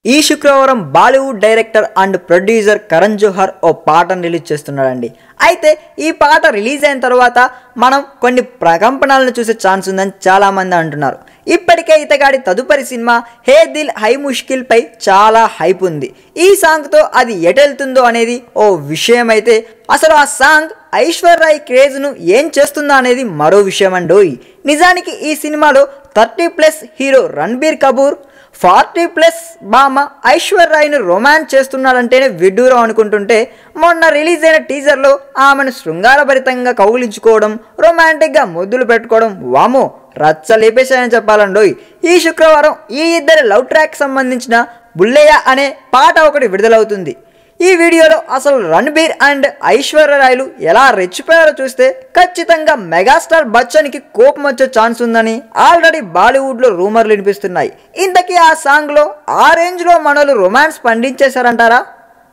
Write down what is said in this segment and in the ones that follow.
ఈ శుక్రవారం Bollywood director and producer Karan Johar ఓ పాటను రిలీజ్ చేస్తున్నాడండి. అయితే ఈ పాట రిలీజ్ అయిన తర్వాత మనం కొన్ని ప్రకంపనలను చూసే ఛాన్స్ ఉందని చాలామంది అంటున్నారు. ఇప్పటికే ఇతగాడి తదుపరి సినిమా హే దిల్ హై ముష్కిల్ పై చాలా హైప్ ఉంది. ఈ సాంగ్తో అది ఎటెళ్తుందో అనేది ఓ విషయం అయితే, అసలు ఆ సాంగ్ ఐశ్వర్య రాయ్ క్రేజ్ను ఏం చేస్తుందో అనేది మరో విషయం అండోయ్. నిజానికి ఈ సినిమాలో 30+ హీరో రణబీర్ కపూర్ 40+ బామ ఐశ్వర్య రాయ్ను రొమాన్స్ చేస్తున్నాడంటేనే విడ్డూరం అనుకుంటుంటే, మొన్న రిలీజ్ అయిన టీజర్లో ఆమెను శృంగారభరితంగా కౌగిలించుకోవడం, రొమాంటిక్గా ముద్దులు పెట్టుకోవడం వామో రచ్చ లేపేశాయని చెప్పాలండోయ్. ఈ శుక్రవారం ఈ ఇద్దరి లవ్ ట్రాక్ సంబంధించిన బుల్లయ్య అనే పాట ఒకటి విడుదలవుతుంది. ఈ వీడియోలో అసలు రణబీర్ అండ్ ఐశ్వర్య రాయ్లు ఎలా రెచ్చిపోయారో చూస్తే ఖచ్చితంగా మెగాస్టార్ బచ్చన్కి కోపం వచ్చే ఛాన్స్ ఉందని ఆల్రెడీ బాలీవుడ్లో రూమర్లు వినిపిస్తున్నాయి. ఇంతకీ ఆ సాంగ్లో ఆ రేంజ్లో మనలు రొమాన్స్ పండించేశారంటారా?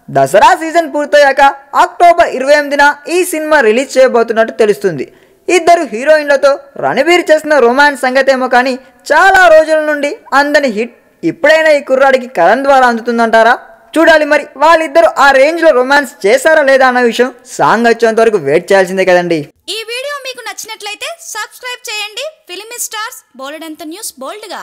దసరా సీజన్ పూర్తయ్యాక అక్టోబర్ 28న ఈ సినిమా రిలీజ్ చేయబోతున్నట్టు తెలుస్తుంది. ఇద్దరు హీరోయిన్లతో రణబీర్ చేసిన రొమాన్స్ సంగతేమో కానీ చాలా రోజుల నుండి అందని హిట్ ఇప్పుడైనా ఈ కుర్రాడికి కరణ్ ద్వారా అందుతుందంటారా? చూడాలి మరి వాళ్ళిద్దరూ ఆ రేంజ్లో రొమాన్స్ చేశారా లేదా అన్న విషయం సాంగ్ వచ్చేంత వరకు వెయిట్ చేయాల్సిందే కదండి. ఈ వీడియో మీకు నచ్చినట్లయితే సబ్స్క్రైబ్ చేయండి. ఫిలిమి స్టార్స్ బోల్డ్ అంత న్యూస్ బోల్డ్గా.